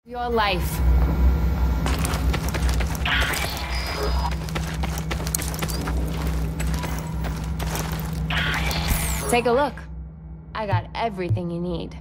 Your life. Take a look. I got everything you need.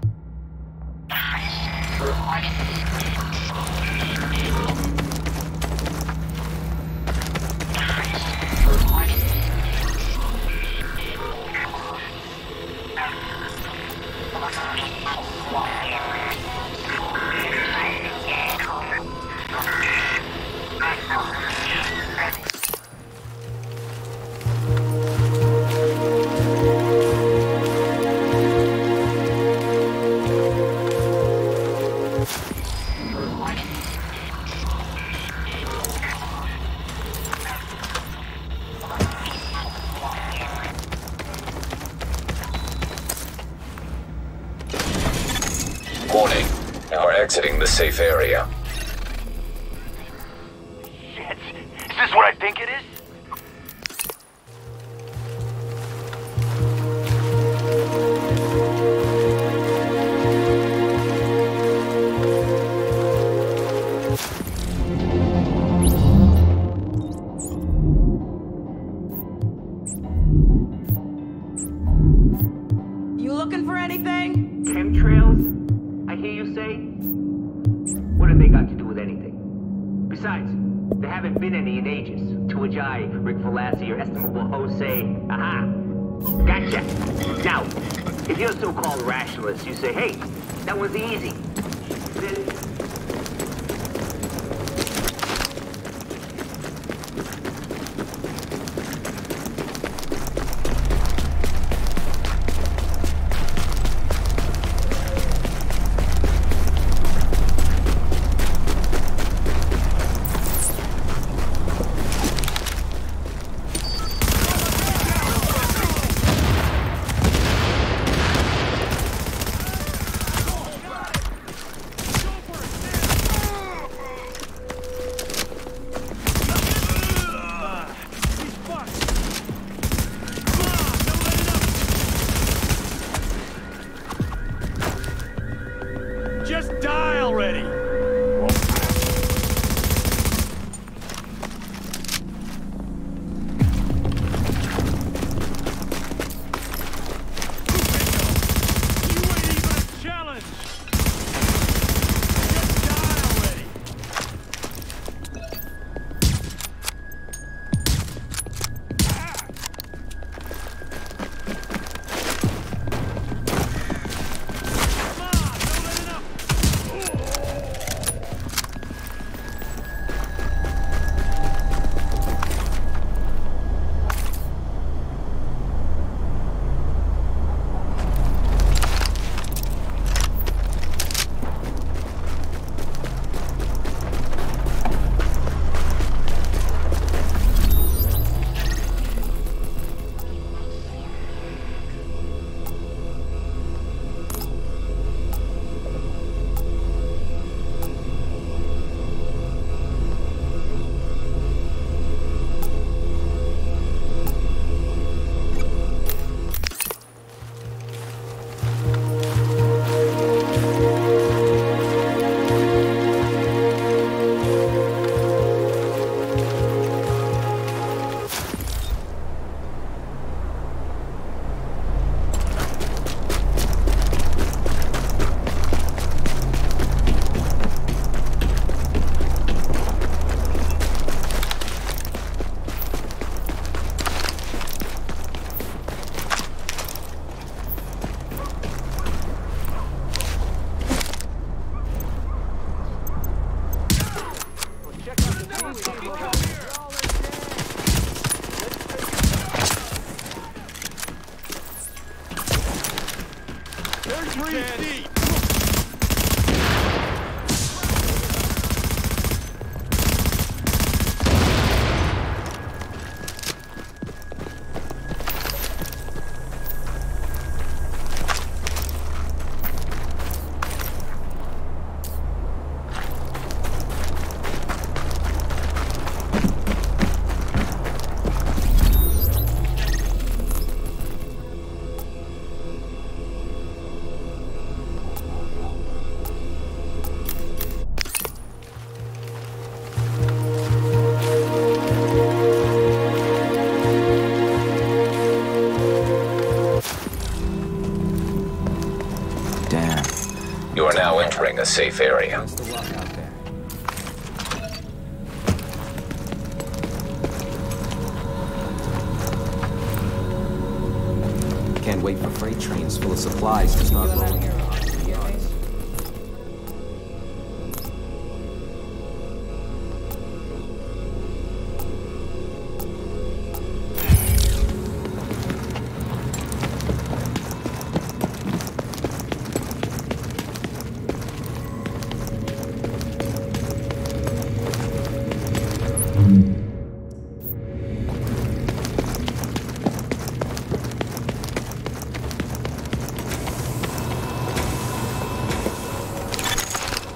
Warning, we're exiting the safe area. Shit. Is this what I think it is? You looking for anything? Chemtrails? I hear you say? What have they got to do with anything? Besides, there haven't been any in ages. To which I, Rick Velassi, your estimable host, say, aha, gotcha. Now, if you're a so-called rationalist, you say, hey, that was easy. Then Just die already! You ain't even a challenge! Just die already! There's three deep! You are now entering a safe area. Best of luck out there. Can't wait for freight trains full of supplies to start rolling in.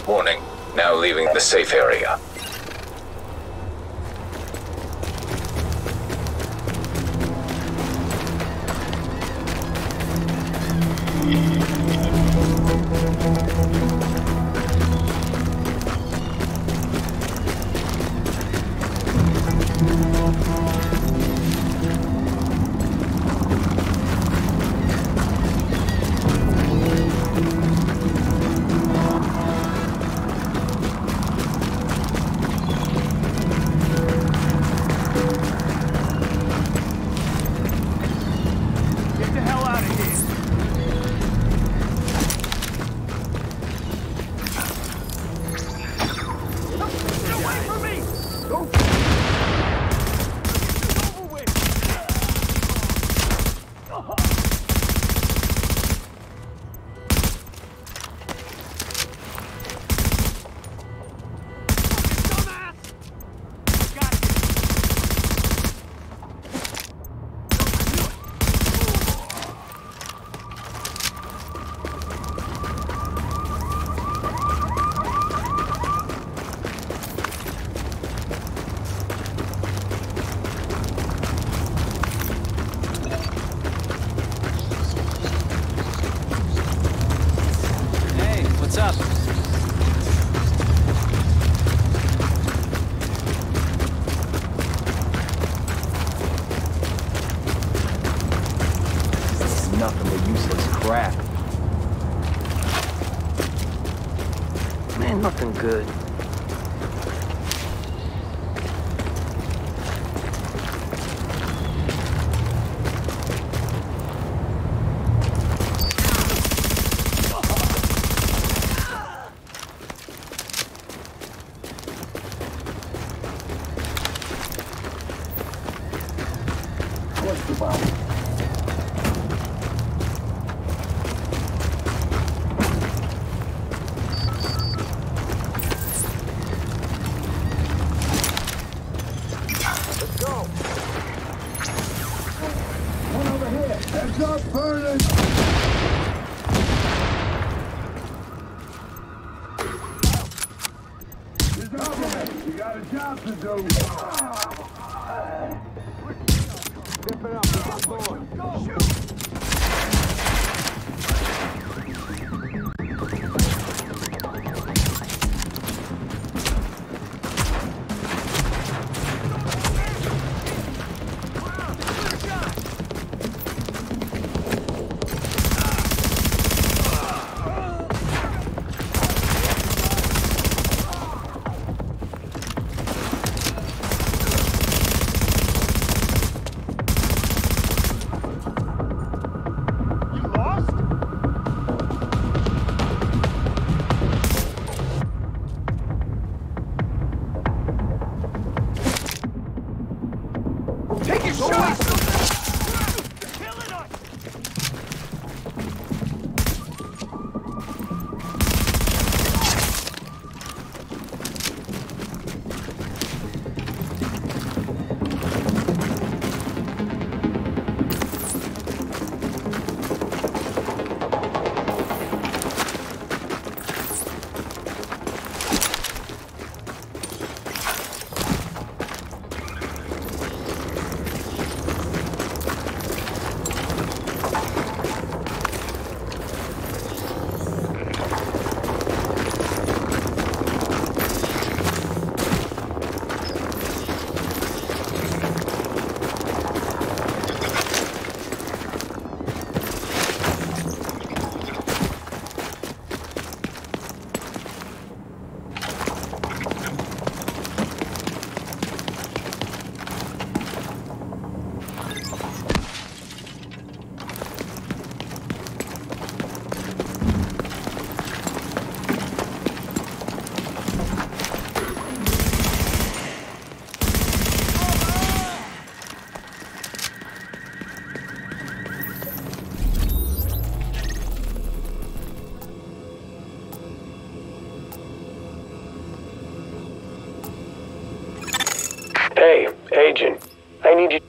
Warning, now leaving the safe area. Get the hell out of here. Get away from me! Go! It's over with. Dumbass! Got it. Hey, what's up? This is nothing but useless crap. Man, nothing good. What's the problem? Let's go. One over here. Heads up, burning. It's over. We got a job to do. Step it up. Let's go. Shoot. Hey, Agent. I need you...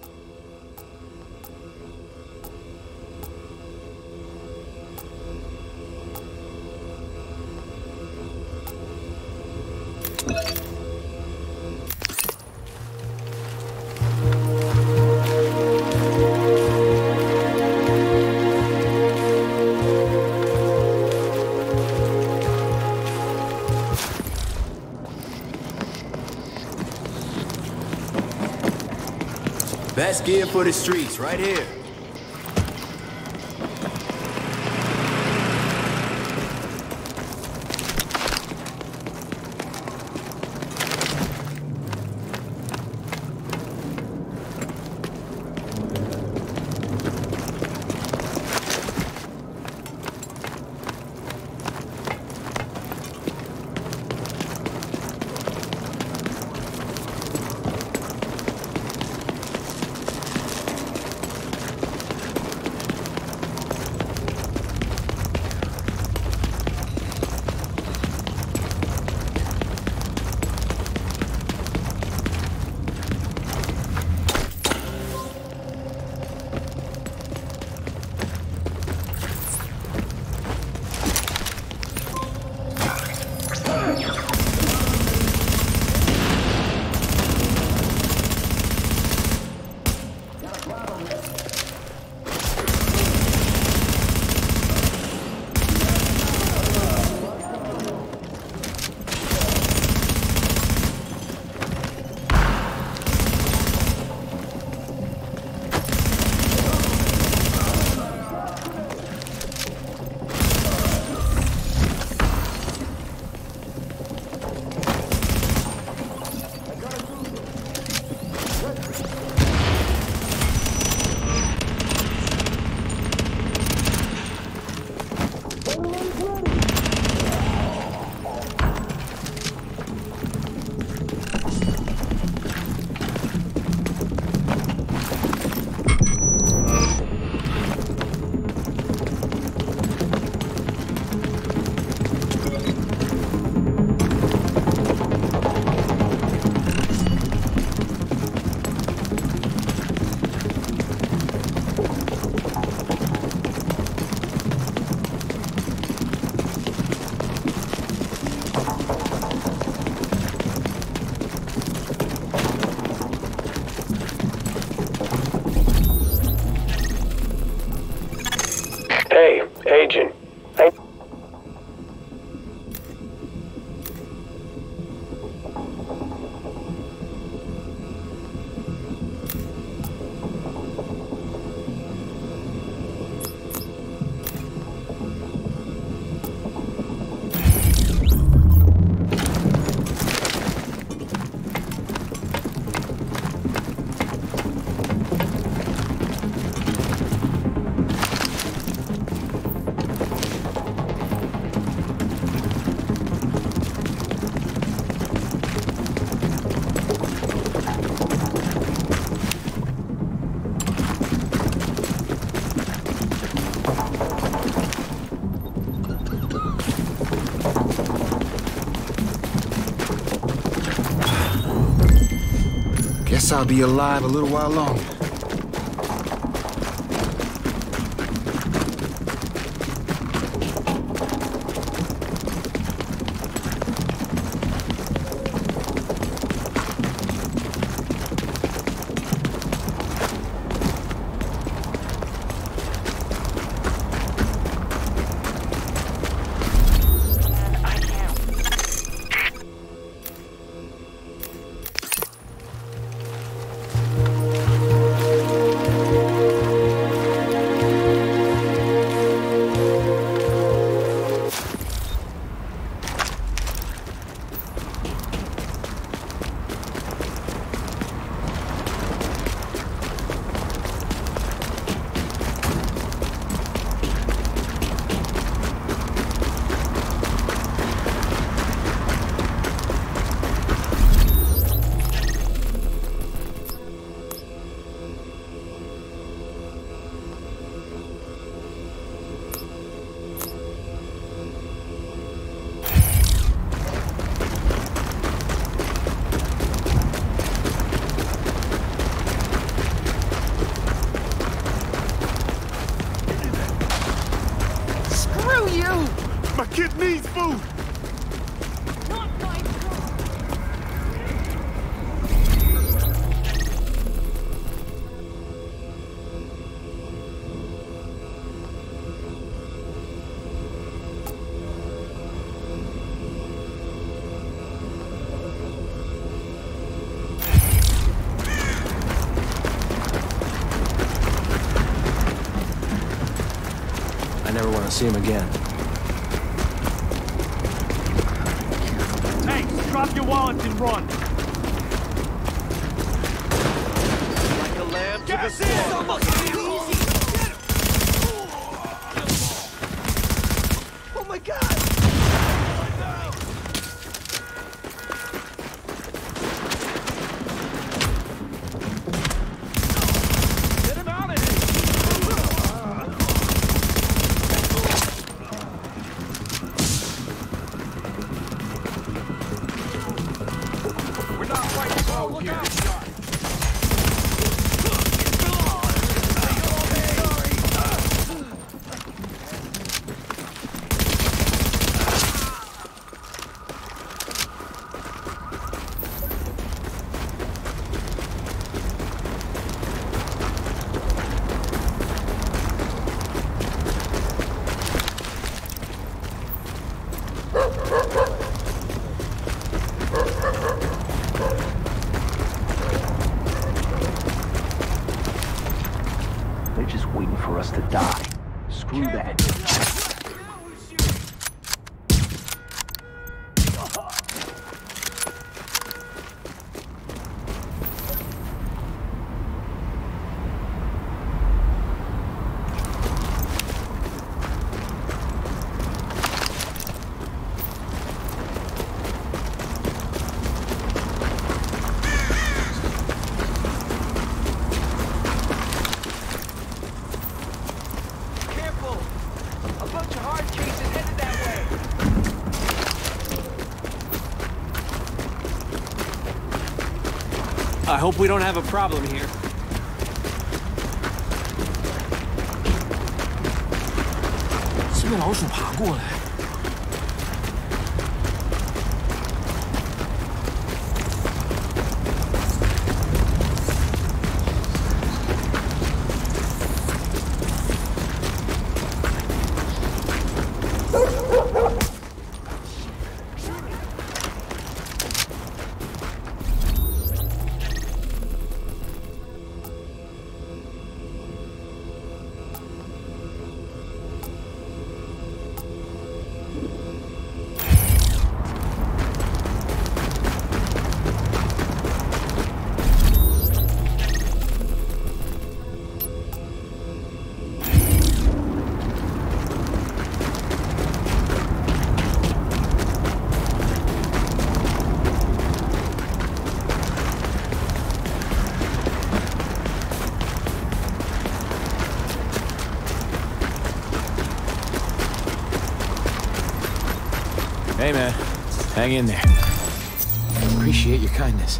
Best gear for the streets, right here. Hey, Agent. Guess I'll be alive a little while longer. Screw you! My kid needs food! I never want to see him again. Hey, drop your wallets and run! Like a lamb to the slaughter! Oh my god! Get him out of here! We're not fighting foul here. They're just waiting for us to die. Screw that. Careful! A bunch of hard cases headed that way! I hope we don't have a problem here. 是被老鼠爬过来。Hey, man. Hang in there. Appreciate your kindness.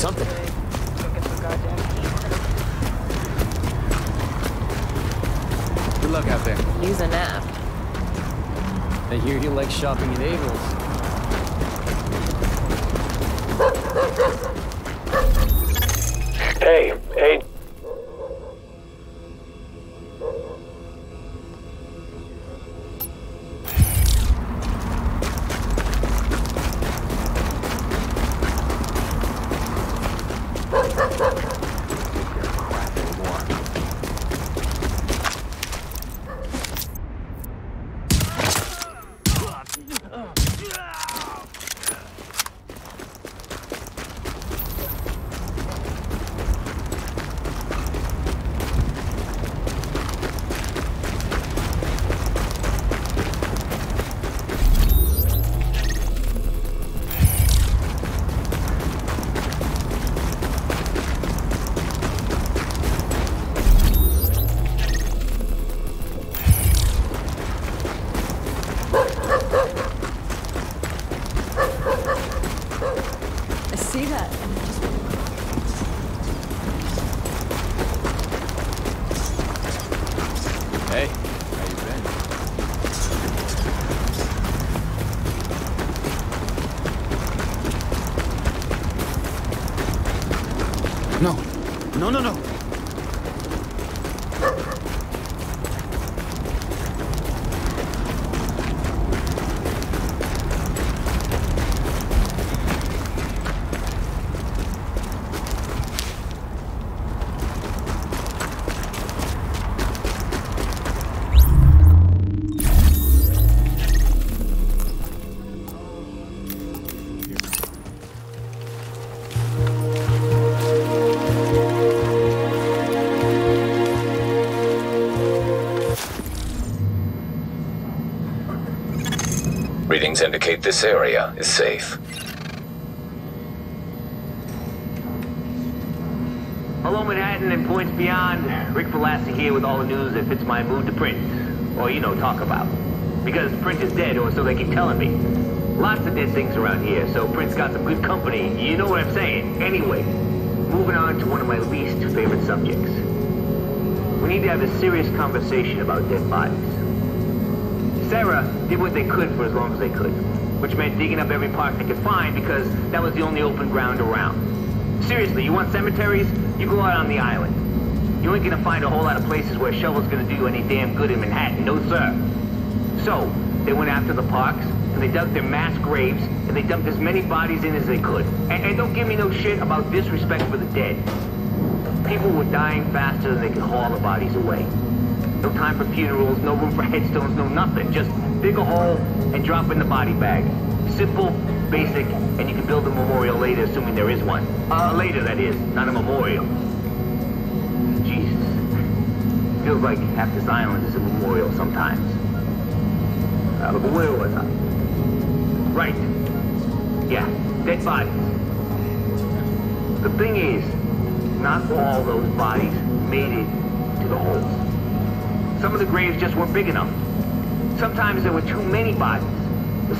Something. Good luck out there. Use a nap. I hear you like shopping at Abel's. Hey, Readings indicate this area is safe. Hello, Manhattan and points beyond. Rick Velasquez here with all the news that fits my mood to print. Or, you know, talk about. Because Print is dead, or so they keep telling me. Lots of dead things around here, so Print's got some good company. You know what I'm saying. Anyway, moving on to one of my least favorite subjects. We need to have a serious conversation about dead bodies. Sarah did what they could for as long as they could, which meant digging up every park they could find because that was the only open ground around. Seriously, you want cemeteries? You go out on the island. You ain't gonna find a whole lot of places where a shovel's gonna do any damn good in Manhattan, no sir. So, they went after the parks, and they dug their mass graves, and they dumped as many bodies in as they could. And don't give me no shit about disrespect for the dead. People were dying faster than they could haul the bodies away. No time for funerals, no room for headstones, no nothing. Just dig a hole and drop in the body bag. Simple, basic, and you can build a memorial later, assuming there is one. Later, that is, not a memorial. Jesus. Feels like half this island is a memorial sometimes. But where was I? Right. Yeah, dead bodies. The thing is, not all those bodies made it to the holes. Some of the graves just weren't big enough. Sometimes there were too many bodies.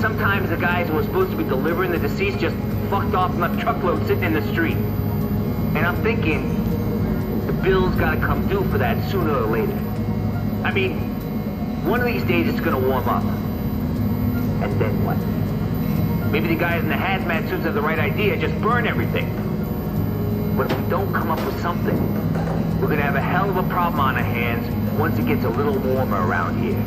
Sometimes the guys who were supposed to be delivering the deceased just fucked off and left truckloads sitting in the street. And I'm thinking, the bill's gotta come due for that sooner or later. I mean, one of these days it's gonna warm up. And then what? Maybe the guys in the hazmat suits have the right idea, just burn everything. But if we don't come up with something, we're gonna have a hell of a problem on our hands once it gets a little warmer around here.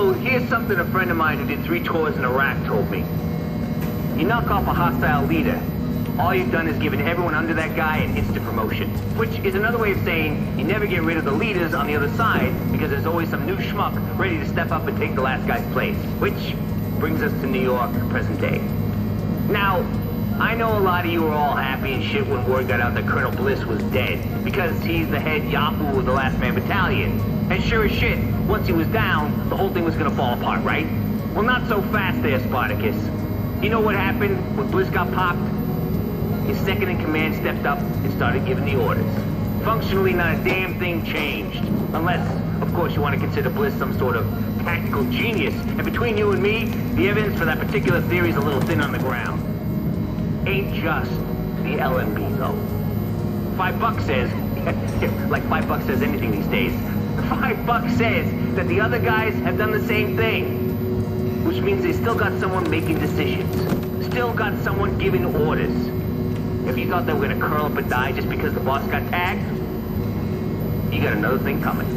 So here's something a friend of mine who did 3 tours in Iraq told me. You knock off a hostile leader, all you've done is given everyone under that guy an instant promotion. Which is another way of saying you never get rid of the leaders on the other side because there's always some new schmuck ready to step up and take the last guy's place. Which brings us to New York, present day. Now, I know a lot of you were all happy and shit when word got out that Colonel Bliss was dead because he's the head Yahoo of the Last Man Battalion. And sure as shit, once he was down, the whole thing was gonna fall apart, right? Well, not so fast there, Spartacus. You know what happened when Bliss got popped? His second-in-command stepped up and started giving the orders. Functionally, not a damn thing changed. Unless, of course, you want to consider Bliss some sort of tactical genius. And between you and me, the evidence for that particular theory is a little thin on the ground. Ain't just the LMB, though. $5 says, like $5 says anything these days, $5 says that the other guys have done the same thing. Which means they still got someone making decisions. Still got someone giving orders. If you thought they were gonna curl up and die just because the boss got tagged, you got another thing coming.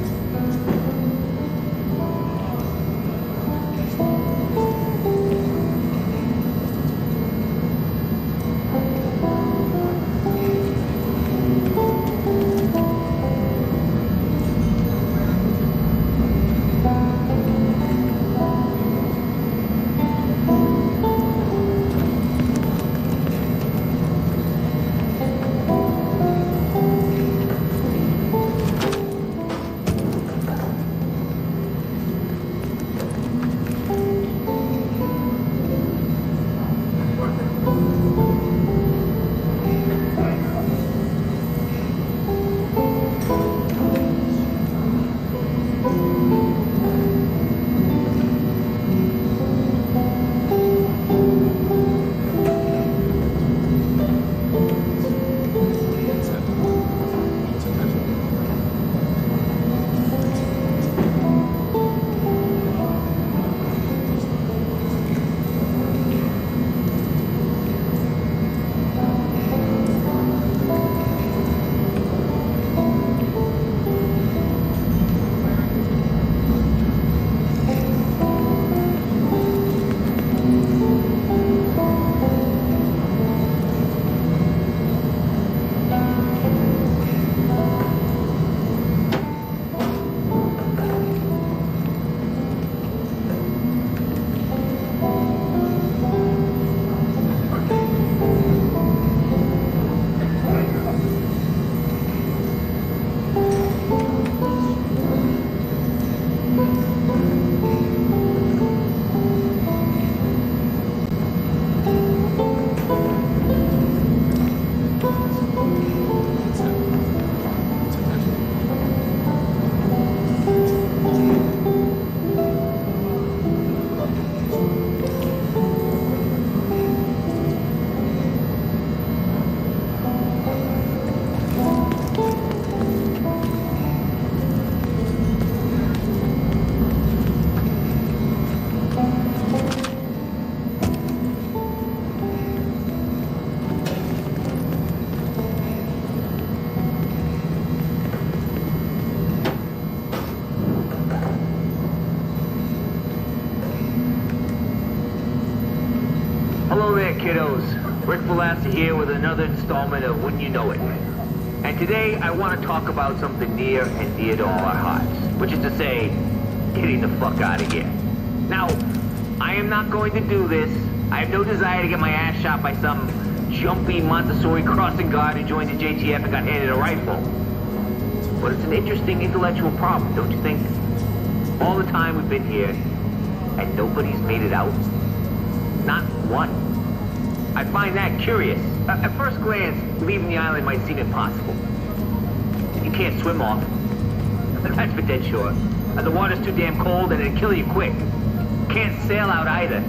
Hello there, kiddos. Rick Velasquez here with another installment of Wouldn't You Know It. And today I want to talk about something near and dear to all our hearts, which is to say, getting the fuck out of here. Now, I am not going to do this. I have no desire to get my ass shot by some jumpy Montessori crossing guard who joined the JTF and got handed a rifle. But it's an interesting intellectual problem, don't you think? All the time we've been here, and nobody's made it out. Not one. I find that curious. At first glance, leaving the island might seem impossible. You can't swim off. That's for dead sure. The water's too damn cold and it'll kill you quick. Can't sail out either.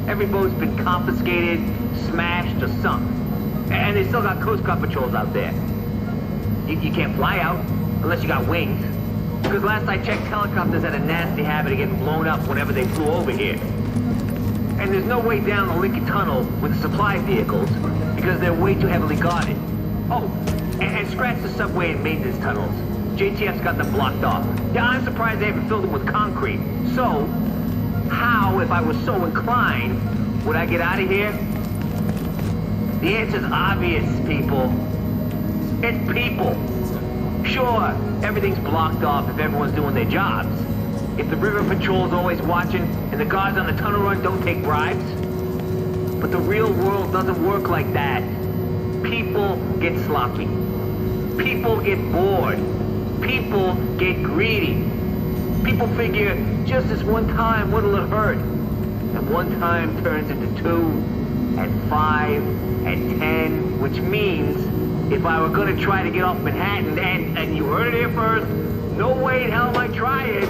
Every boat's been confiscated, smashed, or sunk. And they still got Coast Guard patrols out there. You can't fly out unless you got wings. Because last I checked, helicopters had a nasty habit of getting blown up whenever they flew over here. And there's no way down the Lincoln Tunnel with the supply vehicles because they're way too heavily guarded. Oh, and scratch the subway and maintenance tunnels. JTF's got them blocked off. Yeah, I'm surprised they haven't filled them with concrete. So, How, if I was so inclined, would I get out of here? The answer's obvious, people. It's people. Sure, everything's blocked off if everyone's doing their jobs. If the river patrol's always watching and the guards on the tunnel run don't take bribes. But the real world doesn't work like that. People get sloppy. People get bored. People get greedy. People figure just this one time, what'll it hurt? And one time turns into 2, and 5, and 10, which means if I were gonna try to get off Manhattan, and you heard it here first, no way in hell am I trying,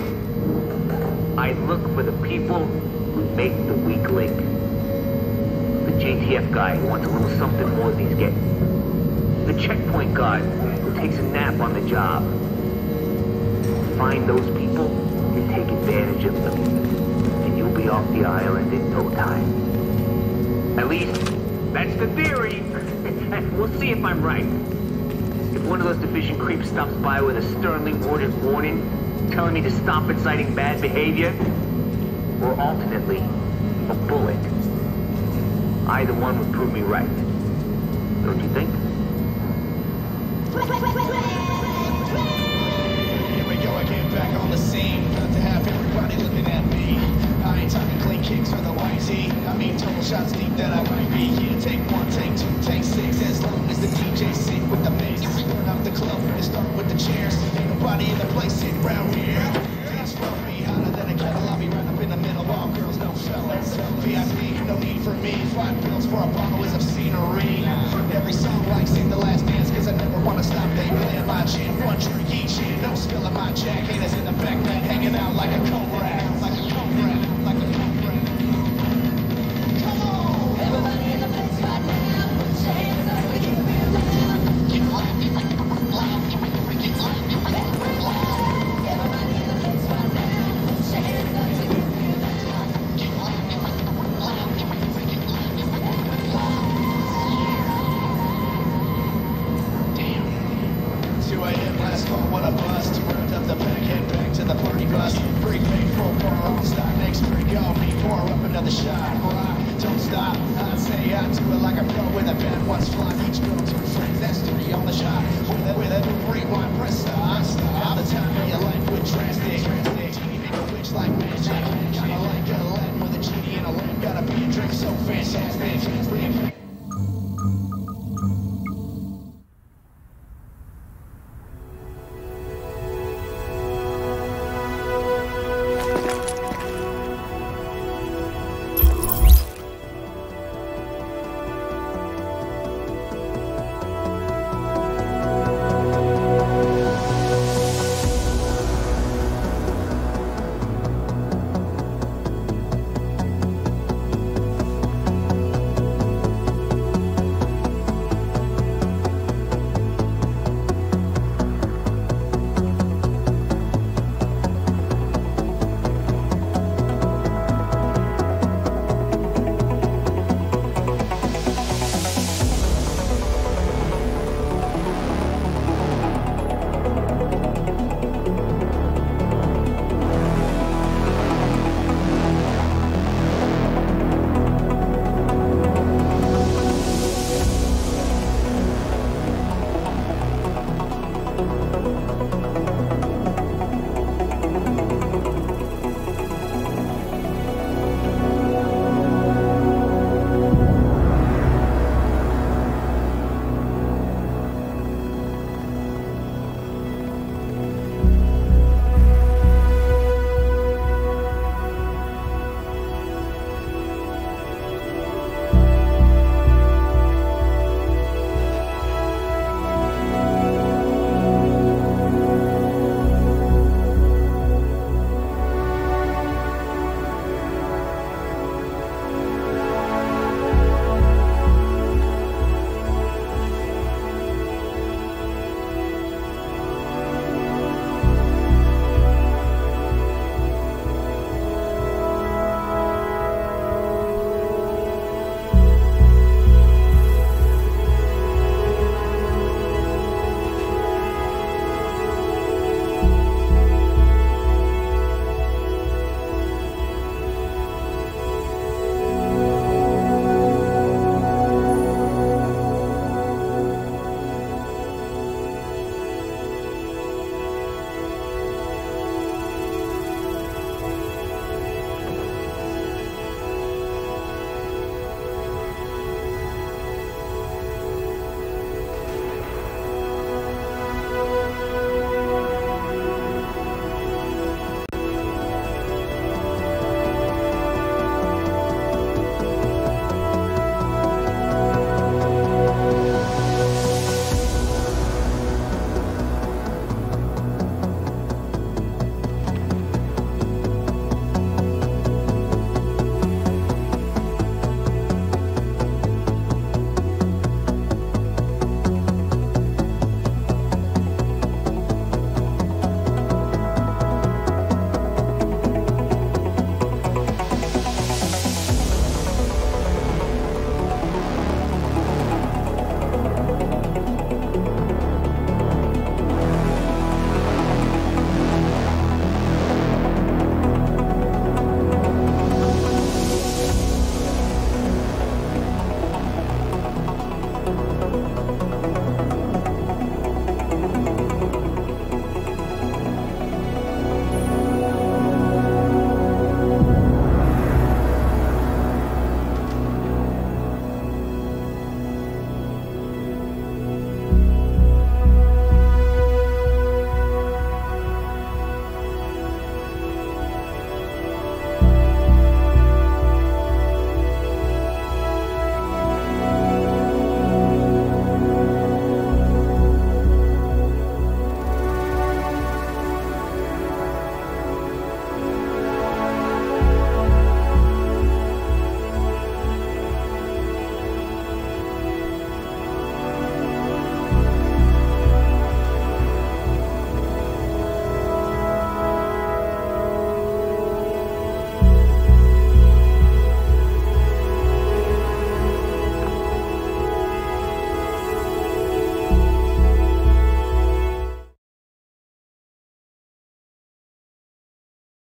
I'd look for the people who make the weak link. The JTF guy who wants a little something more than he's getting. The checkpoint guard who takes a nap on the job. Find those people and take advantage of them. And you'll be off the island in no time. At least, that's the theory. We'll see if I'm right. If one of those deficient creeps stops by with a sternly worded warning, telling me to stop inciting bad behavior, or alternately, a bullet, either one would prove me right. Don't you think? Here we go again, back on the scene. Got to have everybody looking at me. I ain't talking clean kicks or the white tee. I mean total shots deep that I might be. Yeah, take 1, take 2, take 6. As long as the DJ sit with the bass. Burn up the club and start with the chairs. Ain't nobody in the place sitting round here. Dance floor be hotter than a kettle. I'll be right up in the middle. All girls, no fellas. VIP, no need for me. 5 pills for a bottle is of scenery. Every song like Sing the Last Dance, cause I never wanna stop. They playing my chin, 1 drink each in. No spill of my jack. Haters in the back, man, hanging out like a cold rat. Like a cold rat. Like a cold rat. Come on! Everybody in the place right now. Put your hands up, we can feel it. Get loud. Get loud. Everybody in the place right now. Put your hands up, we can feel it. Get loud. Damn. 2 a.m. last call, what a bust. Wrapped up the back, head back to the party bus. Prepaid full bar on stock, next drink on me. Pour up another shot, rock, don't stop. I'd say I do it like a pro with a bad one's fly. Each girl too